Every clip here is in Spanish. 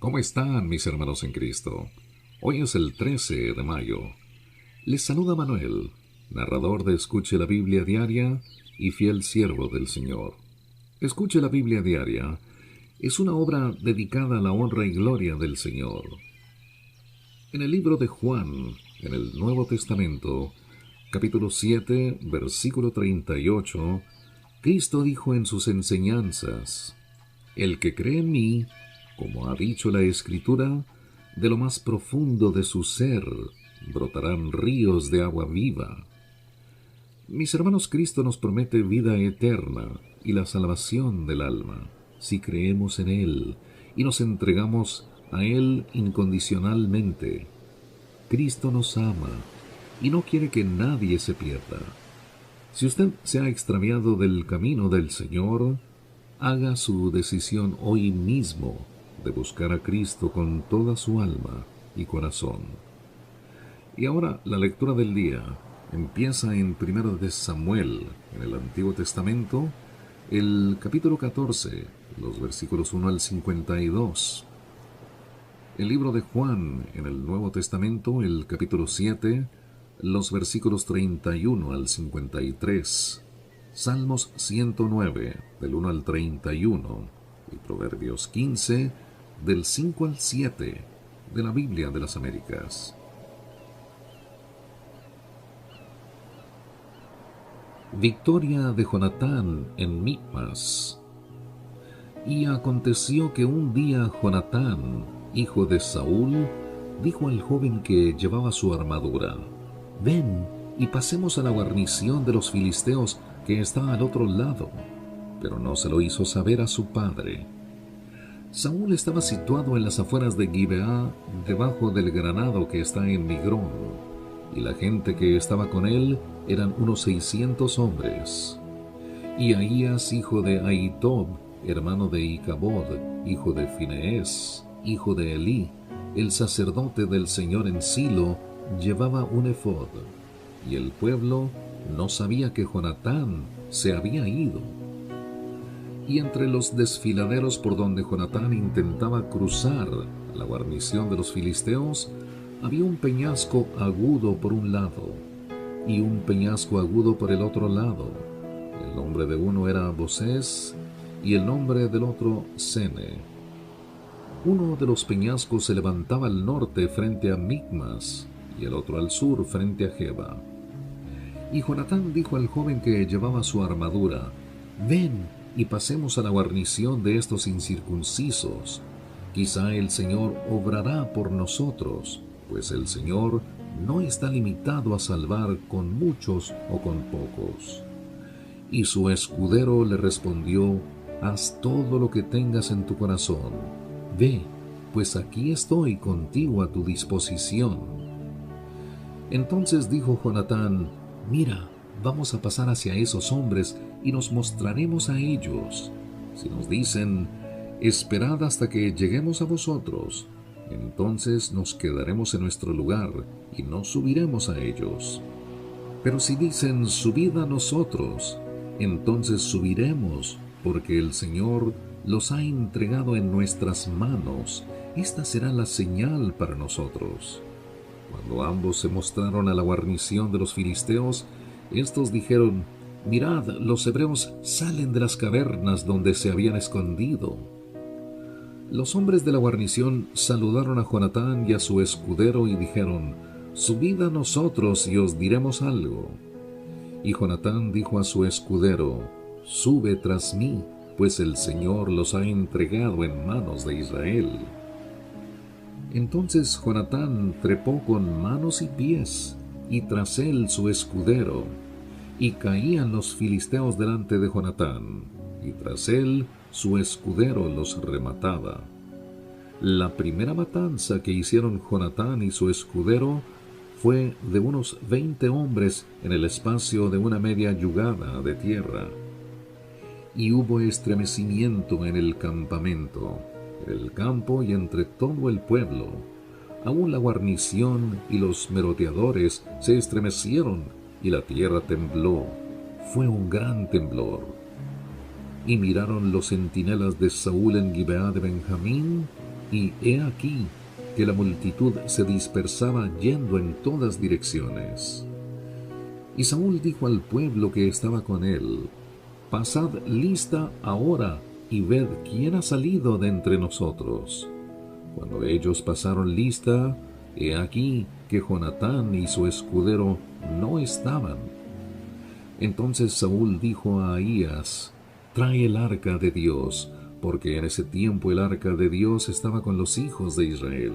¿Cómo están mis hermanos en Cristo? Hoy es el 13 de mayo. Les saluda Manuel, narrador de Escuche la Biblia Diaria y fiel siervo del Señor. Escuche la Biblia Diaria es una obra dedicada a la honra y gloria del Señor. En el libro de Juan, en el Nuevo Testamento, capítulo 7, versículo 38, Cristo dijo en sus enseñanzas: El que cree en mí, como ha dicho la Escritura, de lo más profundo de su ser brotarán ríos de agua viva. Mis hermanos, Cristo nos promete vida eterna y la salvación del alma, si creemos en Él y nos entregamos a Él incondicionalmente. Cristo nos ama y no quiere que nadie se pierda. Si usted se ha extraviado del camino del Señor, haga su decisión hoy mismo de buscar a Cristo con toda su alma y corazón. Y ahora la lectura del día empieza en 1 de Samuel, en el Antiguo Testamento, el capítulo 14, los versículos 1 al 52. El libro de Juan, en el Nuevo Testamento, el capítulo 7, los versículos 31 al 53. Salmos 109, del 1 al 31, y Proverbios 15, del 5 al 7, de la Biblia de las Américas. Victoria de Jonatán en Micmas. Y aconteció que un día Jonatán, hijo de Saúl, dijo al joven que llevaba su armadura: Ven y pasemos a la guarnición de los filisteos que está al otro lado. Pero no se lo hizo saber a su padre. Saúl estaba situado en las afueras de Gibeá, debajo del granado que está en Migrón, y la gente que estaba con él eran unos 600 hombres. Y Ahías, hijo de Ahitob, hermano de Icabod, hijo de Finees, hijo de Elí, el sacerdote del Señor en Silo, llevaba un efod, y el pueblo no sabía que Jonatán se había ido. Y entre los desfiladeros por donde Jonatán intentaba cruzar a la guarnición de los filisteos, había un peñasco agudo por un lado y un peñasco agudo por el otro lado. El nombre de uno era Bosés y el nombre del otro Sene. Uno de los peñascos se levantaba al norte frente a Micmas y el otro al sur frente a Geba. Y Jonatán dijo al joven que llevaba su armadura: Ven y pasemos a la guarnición de estos incircuncisos. Quizá el Señor obrará por nosotros, pues el Señor no está limitado a salvar con muchos o con pocos. Y su escudero le respondió: Haz todo lo que tengas en tu corazón. Ve, pues aquí estoy contigo a tu disposición. Entonces dijo Jonatán: Mira, vamos a pasar hacia esos hombres y nos mostraremos a ellos. Si nos dicen: Esperad hasta que lleguemos a vosotros, entonces nos quedaremos en nuestro lugar y no subiremos a ellos. Pero si dicen: Subid a nosotros, entonces subiremos, porque el Señor los ha entregado en nuestras manos. Esta será la señal para nosotros. Cuando ambos se mostraron a la guarnición de los filisteos, estos dijeron: Mirad, los hebreos salen de las cavernas donde se habían escondido. Los hombres de la guarnición saludaron a Jonatán y a su escudero y dijeron: Subid a nosotros y os diremos algo. Y Jonatán dijo a su escudero: Sube tras mí, pues el Señor los ha entregado en manos de Israel. Entonces Jonatán trepó con manos y pies, y tras él su escudero, y caían los filisteos delante de Jonatán, y tras él su escudero los remataba. La primera matanza que hicieron Jonatán y su escudero fue de unos 20 hombres en el espacio de una media yugada de tierra. Y hubo estremecimiento en el campamento, en el campo y entre todo el pueblo. Aún la guarnición y los merodeadores se estremecieron y la tierra tembló. Fue un gran temblor. Y miraron los centinelas de Saúl en Gibeá de Benjamín, y he aquí que la multitud se dispersaba yendo en todas direcciones. Y Saúl dijo al pueblo que estaba con él: Pasad lista ahora y ved quién ha salido de entre nosotros. Cuando ellos pasaron lista, he aquí que Jonatán y su escudero no estaban. Entonces Saúl dijo a Ahías: Trae el arca de Dios, porque en ese tiempo el arca de Dios estaba con los hijos de Israel.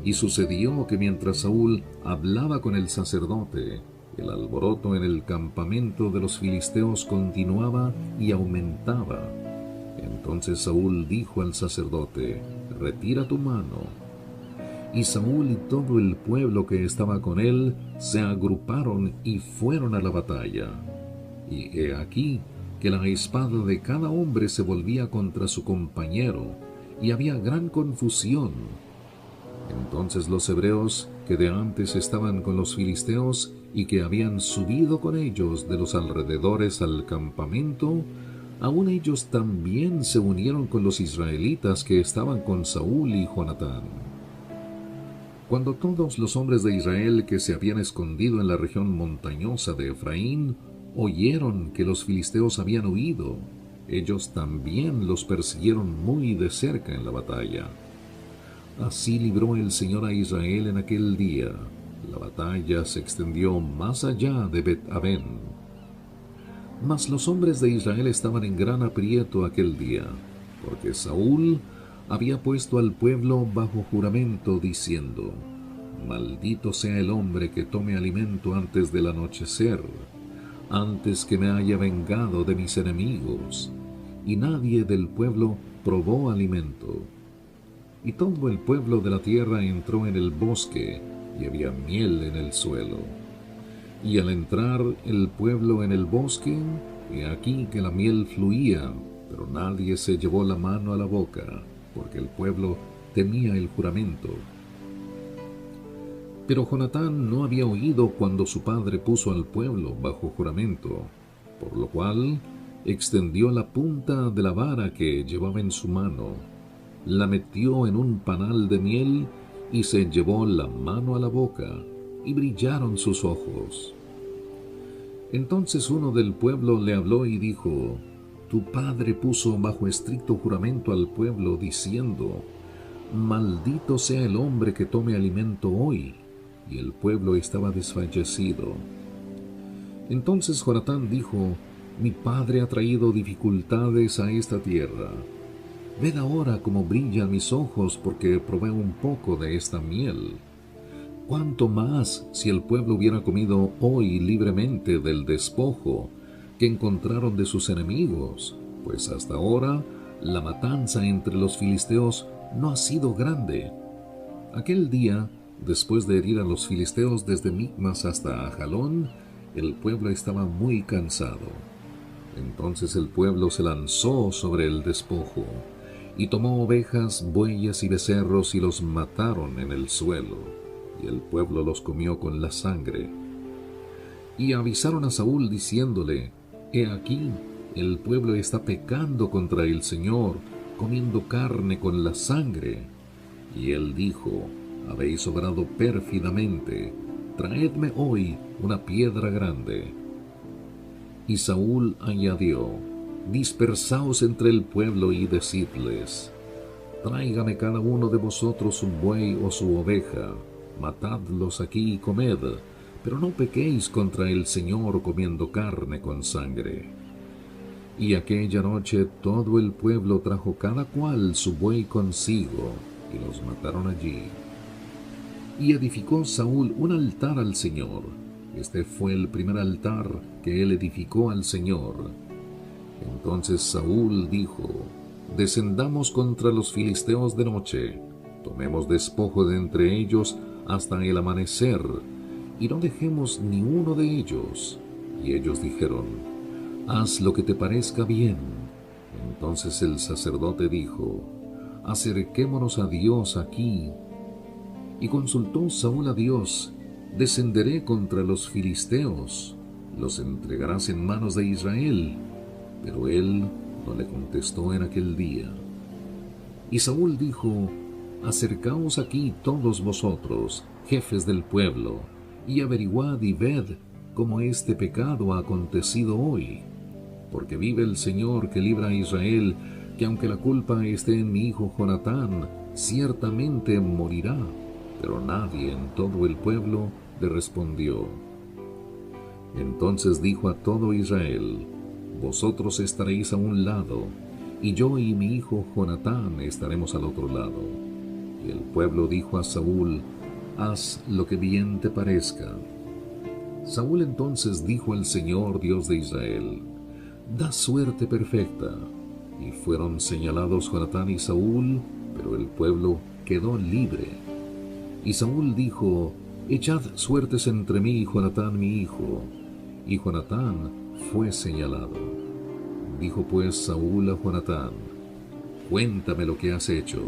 Y sucedió que mientras Saúl hablaba con el sacerdote, el alboroto en el campamento de los filisteos continuaba y aumentaba. Entonces Saúl dijo al sacerdote: Retira tu mano. Y Saúl y todo el pueblo que estaba con él se agruparon y fueron a la batalla. Y he aquí que la espada de cada hombre se volvía contra su compañero, y había gran confusión. Entonces los hebreos, que de antes estaban con los filisteos y que habían subido con ellos de los alrededores al campamento, aun ellos también se unieron con los israelitas que estaban con Saúl y Jonatán. Cuando todos los hombres de Israel que se habían escondido en la región montañosa de Efraín oyeron que los filisteos habían huido, ellos también los persiguieron muy de cerca en la batalla. Así libró el Señor a Israel en aquel día. La batalla se extendió más allá de Bet-Aven. Mas los hombres de Israel estaban en gran aprieto aquel día, porque Saúl había puesto al pueblo bajo juramento, diciendo: Maldito sea el hombre que tome alimento antes del anochecer, antes que me haya vengado de mis enemigos. Y nadie del pueblo probó alimento. Y todo el pueblo de la tierra entró en el bosque, y había miel en el suelo. Y al entrar el pueblo en el bosque, he aquí que la miel fluía, pero nadie se llevó la mano a la boca, porque el pueblo temía el juramento. Pero Jonatán no había oído cuando su padre puso al pueblo bajo juramento, por lo cual extendió la punta de la vara que llevaba en su mano, la metió en un panal de miel y se llevó la mano a la boca, y brillaron sus ojos. Entonces uno del pueblo le habló y dijo: Tu padre puso bajo estricto juramento al pueblo, diciendo: Maldito sea el hombre que tome alimento hoy. Y el pueblo estaba desfallecido. Entonces Jonatán dijo: Mi padre ha traído dificultades a esta tierra. Ved ahora cómo brillan mis ojos, porque probé un poco de esta miel. ¿Cuánto más si el pueblo hubiera comido hoy libremente del despojo que encontraron de sus enemigos? Pues hasta ahora la matanza entre los filisteos no ha sido grande. Aquel día, después de herir a los filisteos desde Micmas hasta Ajalón, el pueblo estaba muy cansado. Entonces el pueblo se lanzó sobre el despojo, y tomó ovejas, bueyes y becerros y los mataron en el suelo, y el pueblo los comió con la sangre. Y avisaron a Saúl diciéndole: He aquí, el pueblo está pecando contra el Señor, comiendo carne con la sangre. Y él dijo: Habéis obrado pérfidamente, traedme hoy una piedra grande. Y Saúl añadió: Dispersaos entre el pueblo y decidles: Tráigame cada uno de vosotros su buey o su oveja, matadlos aquí y comed, pero no pequéis contra el Señor comiendo carne con sangre. Y aquella noche todo el pueblo trajo cada cual su buey consigo, y los mataron allí. Y edificó Saúl un altar al Señor. Este fue el primer altar que él edificó al Señor. Entonces Saúl dijo: Descendamos contra los filisteos de noche, tomemos despojo de entre ellos hasta el amanecer, y no dejemos ni uno de ellos. Y ellos dijeron: Haz lo que te parezca bien. Entonces el sacerdote dijo: Acerquémonos a Dios aquí. Y consultó Saúl a Dios: Descenderé contra los filisteos, los entregarás en manos de Israel. Pero él no le contestó en aquel día. Y Saúl dijo: Acercaos aquí todos vosotros, jefes del pueblo, y averiguad y ved cómo este pecado ha acontecido hoy. Porque vive el Señor que libra a Israel, que aunque la culpa esté en mi hijo Jonatán, ciertamente morirá. Pero nadie en todo el pueblo le respondió. Entonces dijo a todo Israel: Vosotros estaréis a un lado, y yo y mi hijo Jonatán estaremos al otro lado. Y el pueblo dijo a Saúl: Haz lo que bien te parezca. Saúl entonces dijo al Señor Dios de Israel: Da suerte perfecta. Y fueron señalados Jonatán y Saúl, pero el pueblo quedó libre. Y Saúl dijo: Echad suertes entre mí y Jonatán mi hijo. Y Jonatán fue señalado. Dijo pues Saúl a Jonatán: Cuéntame lo que has hecho.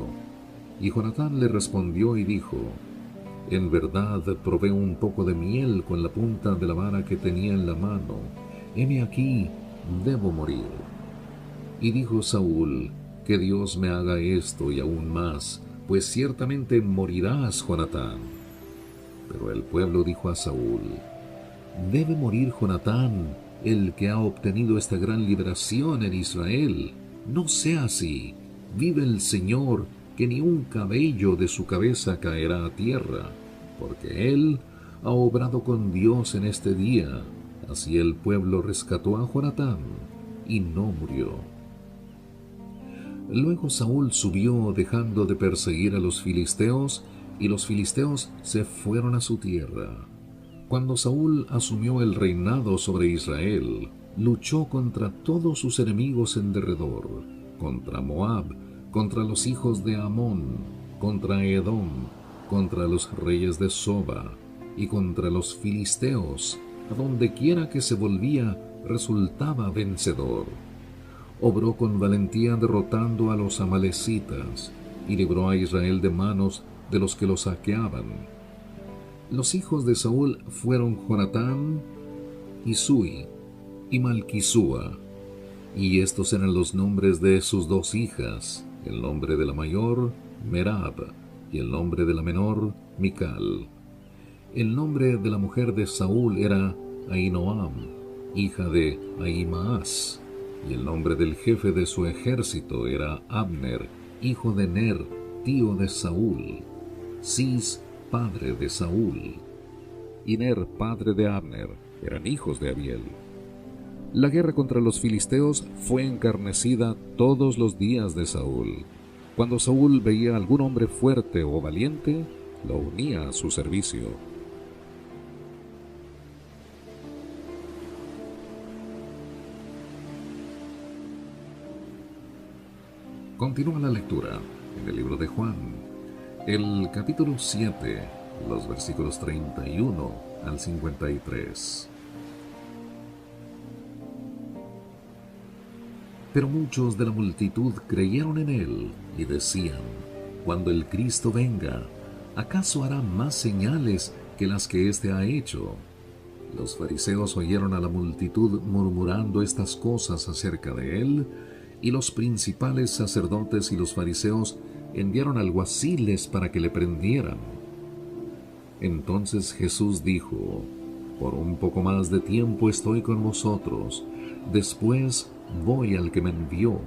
Y Jonatán le respondió y dijo: En verdad probé un poco de miel con la punta de la vara que tenía en la mano. Heme aquí, debo morir. Y dijo Saúl: Que Dios me haga esto y aún más, pues ciertamente morirás, Jonatán. Pero el pueblo dijo a Saúl: Debe morir Jonatán, el que ha obtenido esta gran liberación en Israel. No sea así. Vive el Señor, que ni un cabello de su cabeza caerá a tierra, porque él ha obrado con Dios en este día. Así el pueblo rescató a Jonatán, y no murió. Luego Saúl subió dejando de perseguir a los filisteos, y los filisteos se fueron a su tierra. Cuando Saúl asumió el reinado sobre Israel, luchó contra todos sus enemigos en derredor, contra Moab, contra los hijos de Amón, contra Edom, contra los reyes de Soba, y contra los filisteos. A donde quiera que se volvía, resultaba vencedor. Obró con valentía derrotando a los amalecitas, y libró a Israel de manos de los que lo saqueaban. Los hijos de Saúl fueron Jonatán, Isui y Malquisúa, y estos eran los nombres de sus dos hijas, el nombre de la mayor, Merab, y el nombre de la menor, Mical. El nombre de la mujer de Saúl era Ahinoam, hija de Ahimaas, y el nombre del jefe de su ejército era Abner, hijo de Ner, tío de Saúl, Cis, padre de Saúl, y Ner, padre de Abner, eran hijos de Abiel. La guerra contra los filisteos fue encarnecida todos los días de Saúl. Cuando Saúl veía a algún hombre fuerte o valiente, lo unía a su servicio. Continúa la lectura en el libro de Juan, el capítulo 7, los versículos 31 al 53. Pero muchos de la multitud creyeron en él y decían: Cuando el Cristo venga, ¿acaso hará más señales que las que éste ha hecho? Los fariseos oyeron a la multitud murmurando estas cosas acerca de él, y los principales sacerdotes y los fariseos enviaron alguaciles para que le prendieran. Entonces Jesús dijo: Por un poco más de tiempo estoy con vosotros, después voy al que me envió.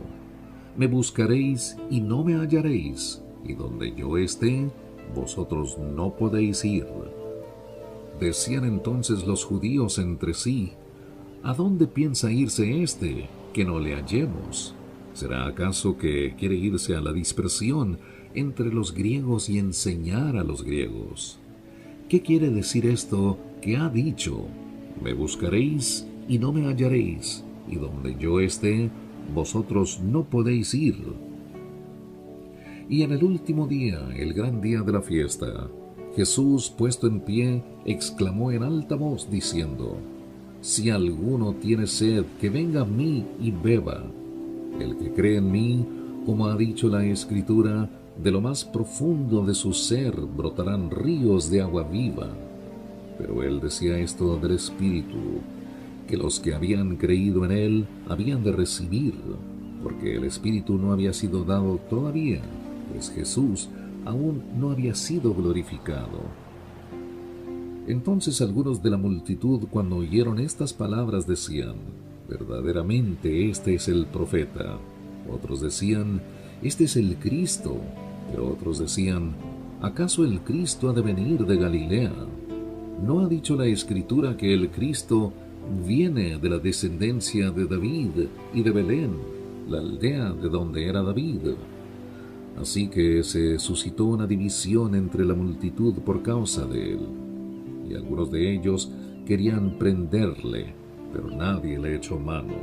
Me buscaréis y no me hallaréis, y donde yo esté, vosotros no podéis ir. Decían entonces los judíos entre sí: ¿A dónde piensa irse éste, que no le hallemos? ¿Será acaso que quiere irse a la dispersión entre los griegos y enseñar a los griegos? ¿Qué quiere decir esto que ha dicho? Me buscaréis y no me hallaréis, y donde yo esté, vosotros no podéis ir. Y en el último día, el gran día de la fiesta, Jesús, puesto en pie, exclamó en alta voz diciendo: Si alguno tiene sed, que venga a mí y beba. El que cree en mí, como ha dicho la Escritura, de lo más profundo de su ser brotarán ríos de agua viva. Pero él decía esto del Espíritu, que los que habían creído en él habían de recibir, porque el Espíritu no había sido dado todavía, pues Jesús aún no había sido glorificado. Entonces algunos de la multitud, cuando oyeron estas palabras, decían: verdaderamente este es el profeta. Otros decían: este es el Cristo. Pero otros decían: ¿acaso el Cristo ha de venir de Galilea? ¿No ha dicho la Escritura que el Cristo viene de la descendencia de David y de Belén, la aldea de donde era David? Así que se suscitó una división entre la multitud por causa de él, y algunos de ellos querían prenderle, pero nadie le echó mano.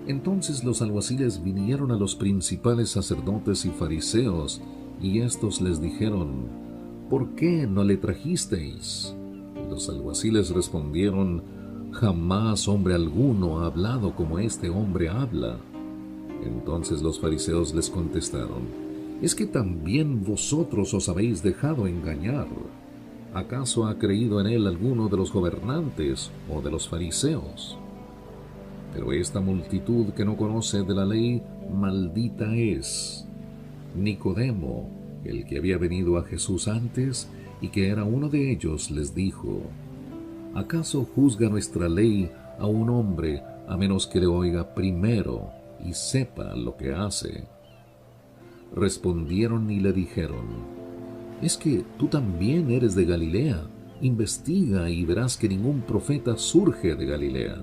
Entonces los alguaciles vinieron a los principales sacerdotes y fariseos, y éstos les dijeron: ¿por qué no le trajisteis? Los alguaciles respondieron: jamás hombre alguno ha hablado como este hombre habla. Entonces los fariseos les contestaron: ¿es que también vosotros os habéis dejado engañar? ¿Acaso ha creído en él alguno de los gobernantes o de los fariseos? Pero esta multitud que no conoce de la ley, maldita es. Nicodemo, el que había venido a Jesús antes y que era uno de ellos, les dijo: ¿acaso juzga nuestra ley a un hombre a menos que le oiga primero y sepa lo que hace? Respondieron y le dijeron: ¿es que tú también eres de Galilea? Investiga y verás que ningún profeta surge de Galilea.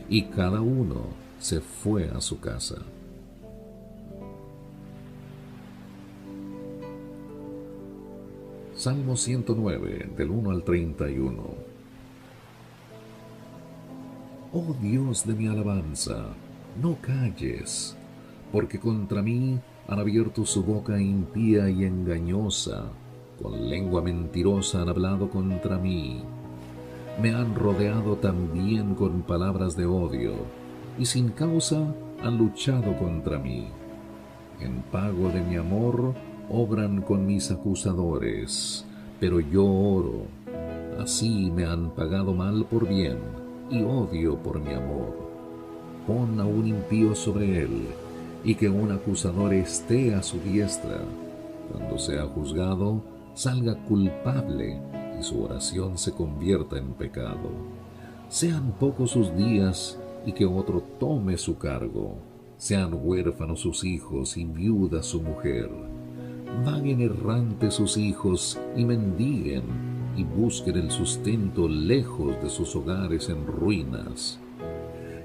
Y cada uno se fue a su casa. Salmo 109, del 1 al 31. Oh Dios de mi alabanza, no calles, porque contra mí han abierto su boca impía y engañosa, con lengua mentirosa han hablado contra mí. Me han rodeado también con palabras de odio, y sin causa han luchado contra mí. En pago de mi amor obran con mis acusadores, pero yo oro. Así me han pagado mal por bien, y odio por mi amor. Pon a un impío sobre él, y que un acusador esté a su diestra. Cuando sea juzgado, salga culpable, y su oración se convierta en pecado. Sean pocos sus días, y que otro tome su cargo. Sean huérfanos sus hijos y viuda su mujer. Vaguen errantes sus hijos y mendiguen, y busquen el sustento lejos de sus hogares en ruinas.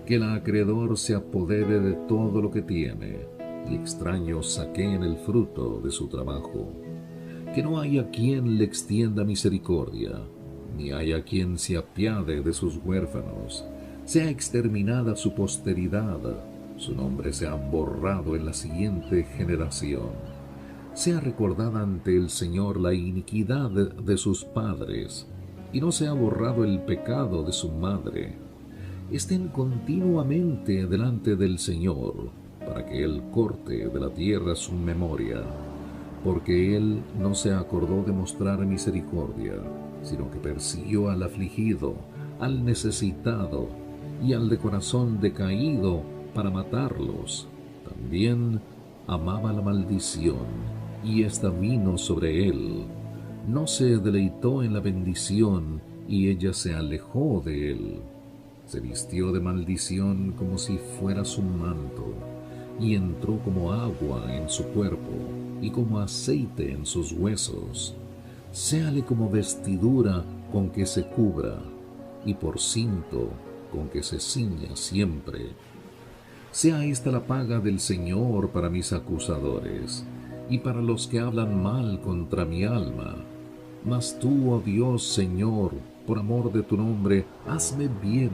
Que el acreedor se apodere de todo lo que tiene, y extraños saqueen el fruto de su trabajo. Que no haya quien le extienda misericordia, ni haya quien se apiade de sus huérfanos. Sea exterminada su posteridad, su nombre sea borrado en la siguiente generación. Sea recordada ante el Señor la iniquidad de sus padres, y no sea borrado el pecado de su madre. Estén continuamente delante del Señor, para que Él corte de la tierra su memoria, porque Él no se acordó de mostrar misericordia, sino que persiguió al afligido, al necesitado y al de corazón decaído para matarlos. También amaba la maldición, y ésta vino sobre él. No se deleitó en la bendición, y ella se alejó de él. Se vistió de maldición como si fuera su manto, y entró como agua en su cuerpo, y como aceite en sus huesos. Séale como vestidura con que se cubra, y por cinto con que se ciña siempre. Sea esta la paga del Señor para mis acusadores, y para los que hablan mal contra mi alma. Mas tú, oh Dios Señor, por amor de tu nombre, hazme bien,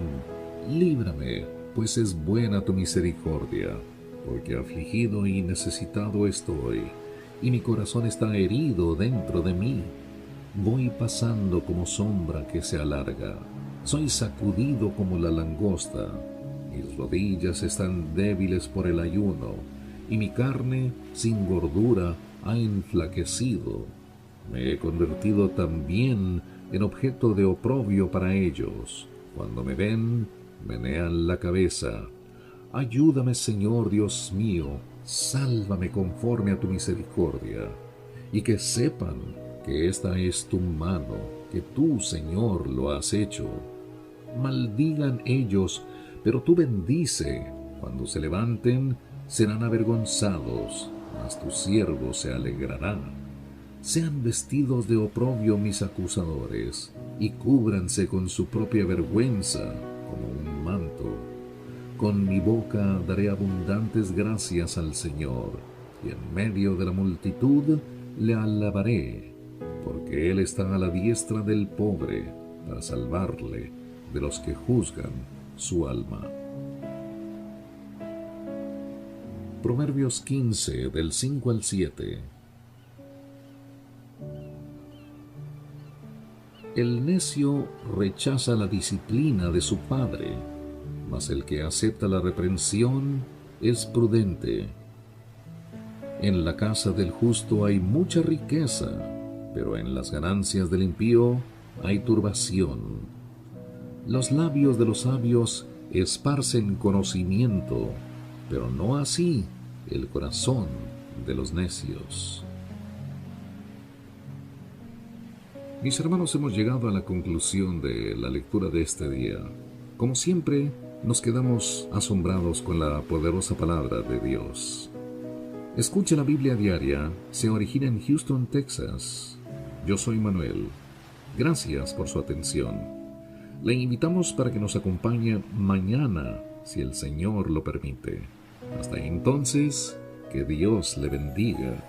líbrame, pues es buena tu misericordia, porque afligido y necesitado estoy, y mi corazón está herido dentro de mí. Voy pasando como sombra que se alarga, soy sacudido como la langosta. Mis rodillas están débiles por el ayuno, y mi carne sin gordura ha enflaquecido. Me he convertido también en objeto de oprobio para ellos. Cuando me ven, menean la cabeza. Ayúdame, Señor Dios mío, Sálvame conforme a tu misericordia, y que sepan que esta es tu mano, que tú, Señor, lo has hecho. Maldigan ellos, pero tú bendice. Cuando se levanten, serán avergonzados, mas tu siervo se alegrará. Sean vestidos de oprobio mis acusadores, y cúbranse con su propia vergüenza como un manto. Con mi boca daré abundantes gracias al Señor, y en medio de la multitud le alabaré, porque Él está a la diestra del pobre para salvarle de los que juzgan su alma. Proverbios 15, del 5 al 7. El necio rechaza la disciplina de su padre, mas el que acepta la reprensión es prudente. En la casa del justo hay mucha riqueza, pero en las ganancias del impío hay turbación. Los labios de los sabios esparcen conocimiento, pero no así el corazón de los necios. Mis hermanos, hemos llegado a la conclusión de la lectura de este día. Como siempre, nos quedamos asombrados con la poderosa palabra de Dios. Escucha la Biblia diaria, se origina en Houston, Texas. Yo soy Manuel. Gracias por su atención. Le invitamos para que nos acompañe mañana, si el Señor lo permite. Hasta entonces, que Dios le bendiga